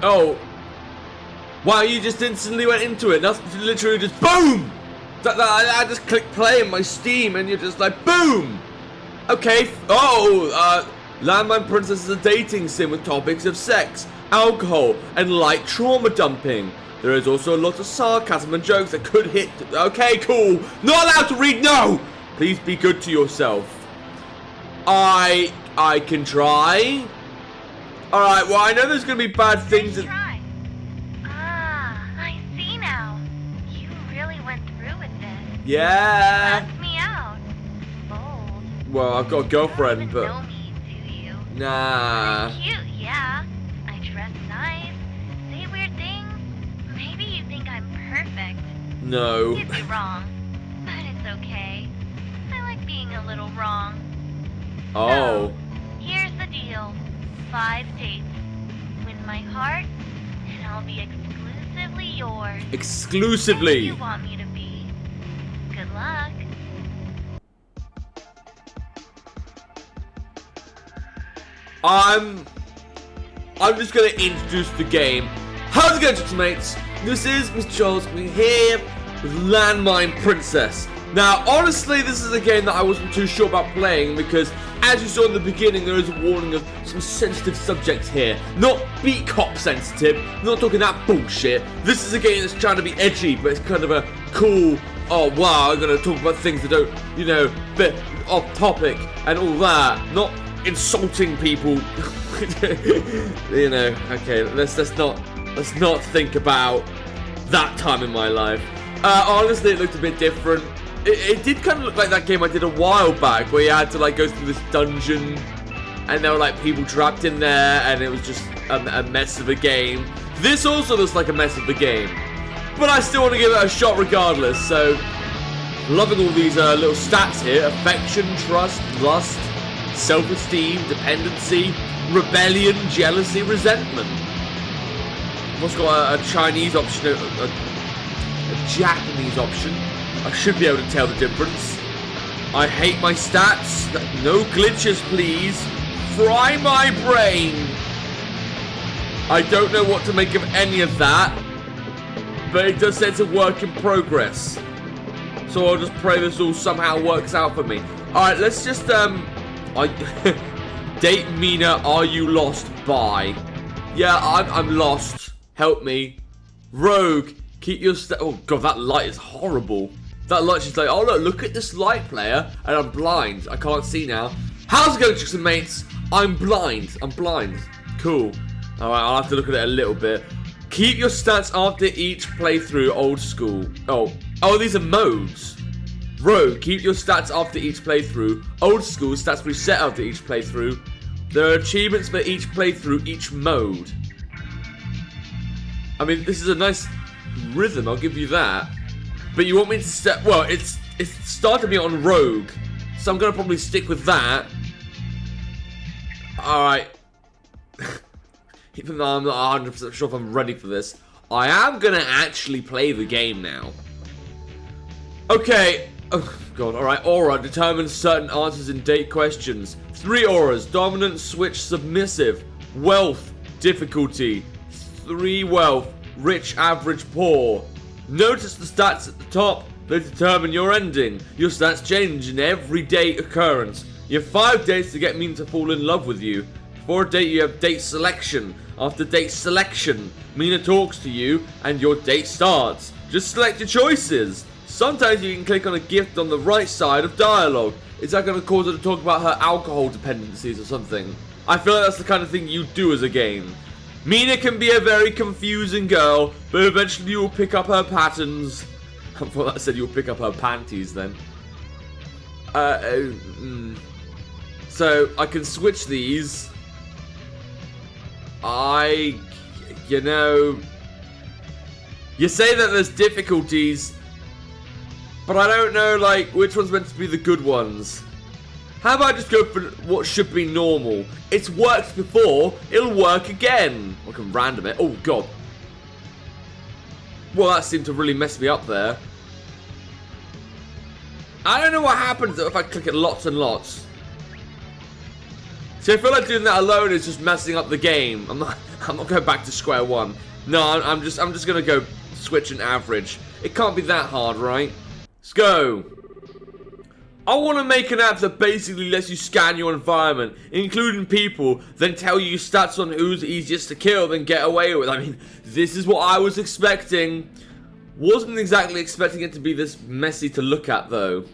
Oh. Wow, you just instantly went into it. That's literally just boom! I just clicked play in my Steam and you're just like, boom! Okay, Landmine Princess is a dating sim with topics of sex, alcohol, and light trauma dumping. There is also a lot of sarcasm and jokes that could hit. Okay, cool. Not allowed to read, no! Please be good to yourself. I can try. Alright, well, I know there's gonna be bad things. Try. Ah, I see now. You really went through with this. Yeah. You asked me out. Bold. Well, I've got a girlfriend, You but. don't even know me, do you? Nah. I'm cute, yeah. I dress nice. Say weird things. Maybe you think I'm perfect. No. You'd be wrong. But it's okay. I like being a little wrong. Oh. So, here's the deal. 5 dates. Win my heart, and I'll be exclusively yours. Exclusively. You want me to be. Good luck. I'm just gonna introduce the game. How's it going, mates? This is Mrjacharles. We're here with Landmine Princess. Now, honestly, this is a game that I wasn't too sure about playing because, as you saw in the beginning, there is a warning of some sensitive subjects here. Not beat cop sensitive, not talking that bullshit. This is a game that's trying to be edgy, but it's kind of a cool, oh wow, I'm gonna talk about things that don't, you know, bit off topic and all that. Not insulting people. You know, okay, let's not think about that time in my life. Honestly, it looked a bit different. It did kind of look like that game I did a while back, where you had to like go through this dungeon, and there were like people trapped in there, and it was just a mess of a game. This also looks like a mess of a game, but I still want to give it a shot regardless. So, loving all these little stats here: affection, trust, lust, self-esteem, dependency, rebellion, jealousy, resentment. I've also got a Chinese option, a Japanese option. I should be able to tell the difference. I hate my stats. No glitches, please. Fry my brain. I don't know what to make of any of that, but it does say it's a work in progress. So I'll just pray this all somehow works out for me. Alright, let's just, date Mina, are you lost? Bye. Yeah, I'm lost. Help me. Rogue, keep your oh god, that light is horrible. That light's just like, oh look at this light, player, and I'm blind. I can't see now. How's it going, chicks and mates? I'm blind. Cool. Alright, I'll have to look at it a little bit. Keep your stats after each playthrough, old school. Oh, these are modes. Rogue, keep your stats after each playthrough. Old school, stats reset after each playthrough. There are achievements for each playthrough, each mode. I mean, this is a nice rhythm, I'll give you that. But you want me to set... Well, it's started me on Rogue, so I'm going to probably stick with that. Alright. Even though I'm not 100% sure if I'm ready for this, I am going to actually play the game now. Okay. Oh, God. Alright. Aura determines certain answers in date questions. 3 auras. Dominant, switch, submissive. Wealth, difficulty. 3 wealth. Rich, average, poor. Notice the stats at the top. They determine your ending. Your stats change in every date occurrence. You have 5 days to get Mina to fall in love with you. Before a date, you have date selection. After date selection, Mina talks to you and your date starts. Just select your choices. Sometimes you can click on a gift on the right side of dialogue. Is that going to cause her to talk about her alcohol dependencies or something? I feel like that's the kind of thing you do as a game. Mina can be a very confusing girl, but eventually you will pick up her patterns. I thought that said you'll pick up her panties then. So, I can switch these. You know... You say that there's difficulties, but I don't know, like, which one's meant to be the good ones. How about I just go for what should be normal? It's worked before, it'll work again. I can random it. Oh, God. Well, that seemed to really mess me up there. I don't know what happens if I click it lots and lots. See, I feel like doing that alone is just messing up the game. I'm not going back to square one. No, I'm just gonna go switch and average. It can't be that hard, right? Let's go. I want to make an app that basically lets you scan your environment, including people, then tell you stats on who's easiest to kill, then get away with. I mean, this is what I was expecting. Wasn't exactly expecting it to be this messy to look at, though.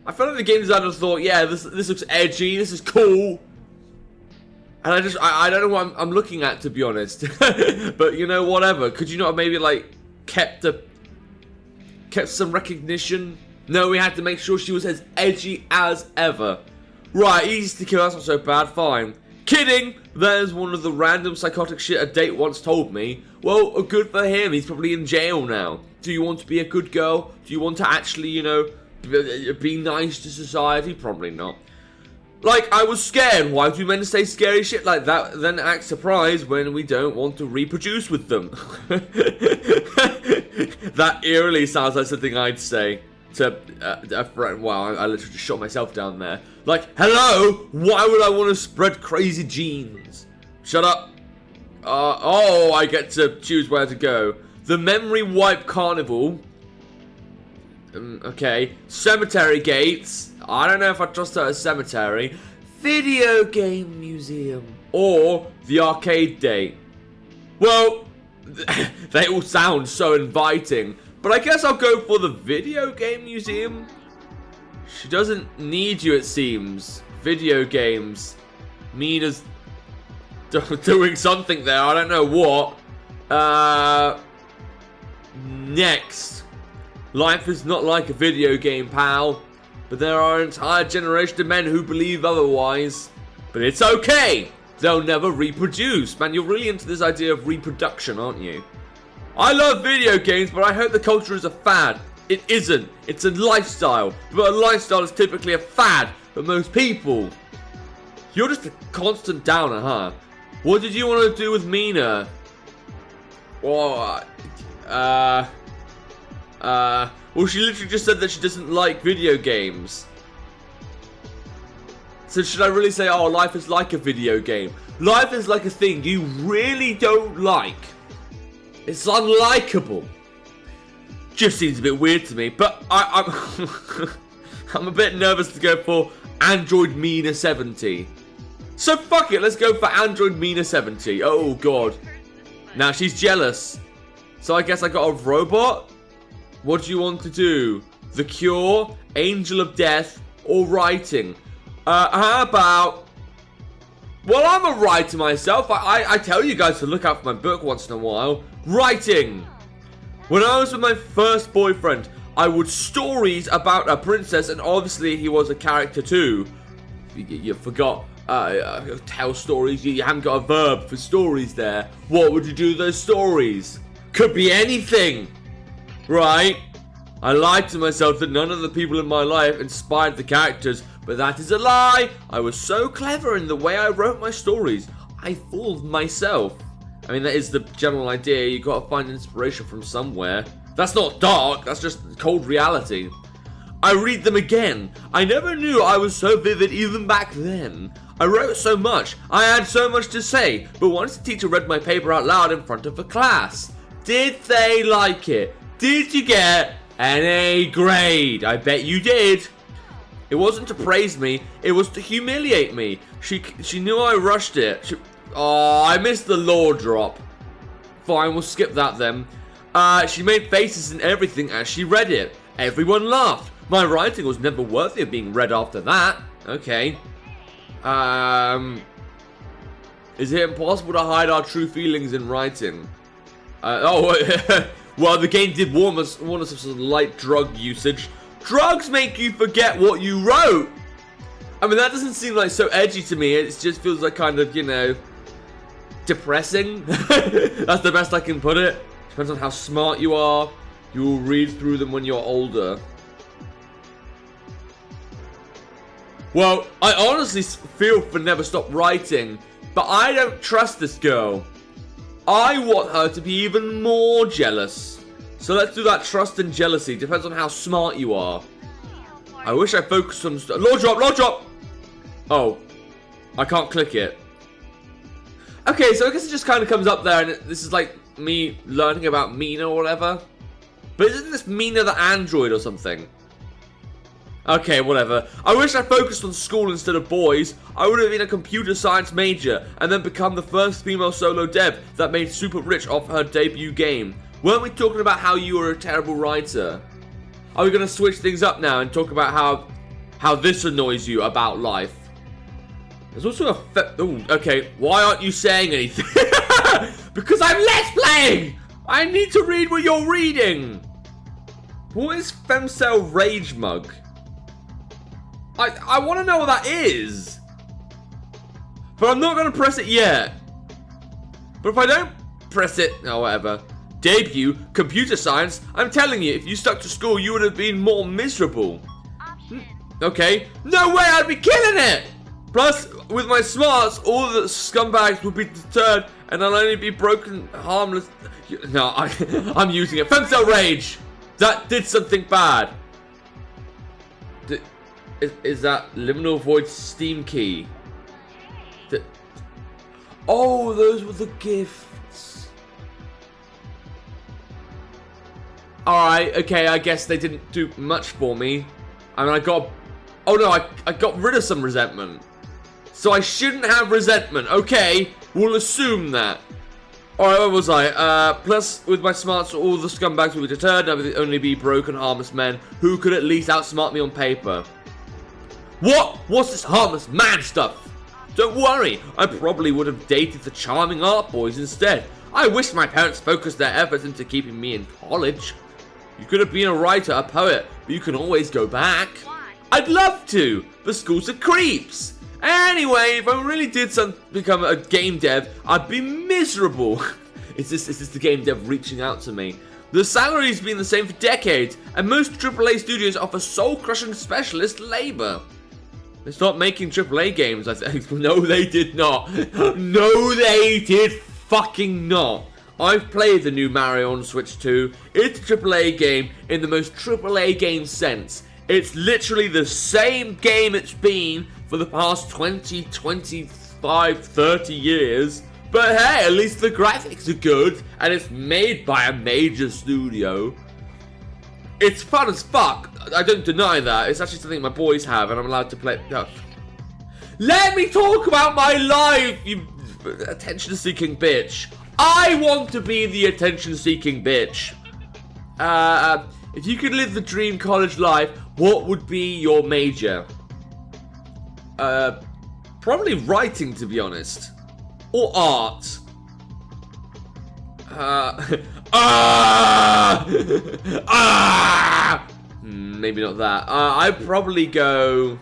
I felt like the game designer thought, yeah, this looks edgy, this is cool. And I don't know what I'm looking at, to be honest. But, you know, whatever. Could you not have maybe, like, kept some recognition? No, we had to make sure she was as edgy as ever. Right, easy to kill, that's not so bad, fine. Kidding! There's one of the random psychotic shit a date once told me. Well, good for him, he's probably in jail now. Do you want to be a good girl? Do you want to actually, you know, be nice to society? Probably not. Like, I was scared. Why do men say scary shit like that, then act surprised when we don't want to reproduce with them? That eerily sounds like something I'd say to a friend. Wow, I literally just shot myself down there. Like, hello? Why would I want to spread crazy genes? Shut up. Oh, I get to choose where to go. The Memory Wipe Carnival. Okay. Cemetery Gates. I don't know if I trust that as cemetery. Video Game Museum. Or the Arcade Date. Well, they all sound so inviting. But I guess I'll go for the Video Game Museum. She doesn't need you, it seems. Video games. Mina's doing something there. I don't know what. Next. Life is not like a video game, pal. But there are an entire generation of men who believe otherwise. But it's okay. They'll never reproduce. Man, you're really into this idea of reproduction, aren't you? I love video games, but I hope the culture is a fad. It isn't. It's a lifestyle. But a lifestyle is typically a fad for most people. You're just a constant downer, huh? What did you want to do with Mina? Well, well, she literally just said that she doesn't like video games. So should I really say, oh, life is like a video game? Life is like a thing you really don't like. It's unlikable. Just seems a bit weird to me, but I'm I'm a bit nervous to go for Android Mina 70. So fuck it, let's go for Android Mina 70. Oh god. Now she's jealous. So I guess I got a robot? What do you want to do? The Cure, Angel of Death, or writing? How about... Well, I'm a writer myself. I tell you guys to look out for my book once in a while. Writing! When I was with my first boyfriend, I would stories about a princess, and obviously he was a character too. You forgot. Tell stories. You haven't got a verb for stories there. What would you do with those stories? Could be anything. Right? I lied to myself that none of the people in my life inspired the characters, but that is a lie. I was so clever in the way I wrote my stories. I fooled myself. I mean, that is the general idea. You gotta find inspiration from somewhere. That's not dark, that's just cold reality. I read them again. I never knew I was so vivid even back then. I wrote so much. I had so much to say. But once the teacher read my paper out loud in front of the class, did they like it? Did you get an A grade? I bet you did. It wasn't to praise me, it was to humiliate me. She knew I rushed it. Oh, I missed the law drop. Fine, we'll skip that then. She made faces and everything as she read it. Everyone laughed. My writing was never worthy of being read after that. Okay. Is it impossible to hide our true feelings in writing? Well, the game did warn us of some light drug usage. Drugs make you forget what you wrote. I mean, that doesn't seem like so edgy to me. It just feels like kind of, you know, depressing. That's the best I can put it. Depends on how smart you are. You will read through them when you're older. Well, I honestly feel for Never Stop Writing, but I don't trust this girl. I want her to be even more jealous. So let's do that trust and jealousy. Depends on how smart you are. I wish I focused on... Law drop! Law drop! Oh. I can't click it. Okay, so I guess it just kind of comes up there, and this is like me learning about Mina or whatever. But isn't this Mina the android or something? Okay, whatever. I wish I focused on school instead of boys. I would have been a computer science major and then become the first female solo dev that made super rich off her debut game. Weren't we talking about how you were a terrible writer? Are we going to switch things up now and talk about how this annoys you about life? There's also a ooh, okay, why aren't you saying anything? Because I'm Let's Playing! I need to read what you're reading! What is Femcell Rage Mug? I want to know what that is. But I'm not going to press it yet. But if I don't press it, oh, whatever. Debut, computer science. I'm telling you, if you stuck to school, you would have been more miserable. Option. Okay. No way, I'd be killing it. Plus, with my smarts, all the scumbags would be deterred, and I'll only be broken, harmless. No, I'm using it. Femcell Rage. That did something bad. Is that Liminal Void Steam Key? Oh, those were the gifts. Alright, okay, I guess they didn't do much for me. I mean, oh no, I got rid of some resentment. So I shouldn't have resentment. Okay, we'll assume that. Alright, where was I? Plus, with my smarts, all the scumbags will be deterred, and I would only be broken, harmless men who could at least outsmart me on paper. What's this harmless man stuff? Don't worry, I probably would have dated the charming art boys instead. I wish my parents focused their efforts into keeping me in college. You could have been a writer, a poet, but you can always go back. Why? I'd love to, but schools are creeps. Anyway, if I really did become a game dev, I'd be miserable. Is this the game dev reaching out to me? The salary's been the same for decades, and most AAA studios offer soul-crushing specialist labor. They stopped making AAA games, I think. No, they did not. No, they did fucking not. I've played the new Mario on Switch 2. It's a AAA game in the most AAA game sense. It's literally the same game it's been for the past 20, 25, 30 years. But hey, at least the graphics are good, and it's made by a major studio. It's fun as fuck. I don't deny that. It's actually something my boys have, and I'm allowed to play. Oh. Let me talk about my life, you attention-seeking bitch. I want to be the attention-seeking bitch. If you could live the dream college life, what would be your major? Probably writing, to be honest. Or art. Maybe not that. I'd probably go.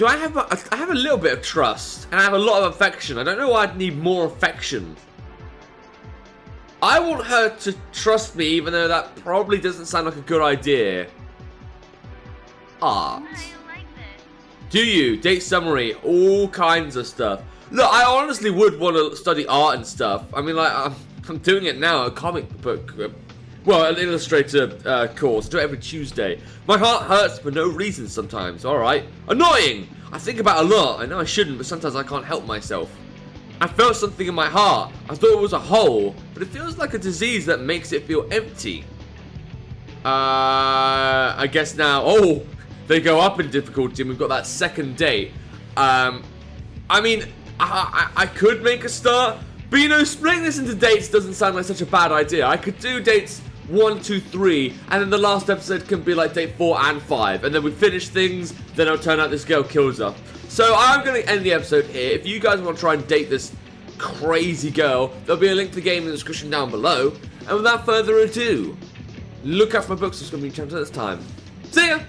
I have a little bit of trust, and I have a lot of affection. I don't know why I'd need more affection. I want her to trust me, even though that probably doesn't sound like a good idea. Art. I like this. Do you? Date summary, all kinds of stuff. Look, I honestly would want to study art and stuff. I mean, like, I'm doing it now, a comic book, well, an illustrator course. I do it every Tuesday. My heart hurts for no reason sometimes, alright? Annoying! I think about it a lot. I know I shouldn't, but sometimes I can't help myself. I felt something in my heart. I thought it was a hole, but it feels like a disease that makes it feel empty. I guess now, oh, they go up in difficulty and we've got that second date. I mean, I could make a start, but you know, splitting this into dates doesn't sound like such a bad idea. I could do dates 1, 2, 3, and then the last episode can be like date 4 and 5, and then we finish things, then it'll turn out this girl kills her. So I'm going to end the episode here. If you guys want to try and date this crazy girl, there'll be a link to the game in the description down below. And without further ado, look out for my books. It's going to be chapter this time. See ya!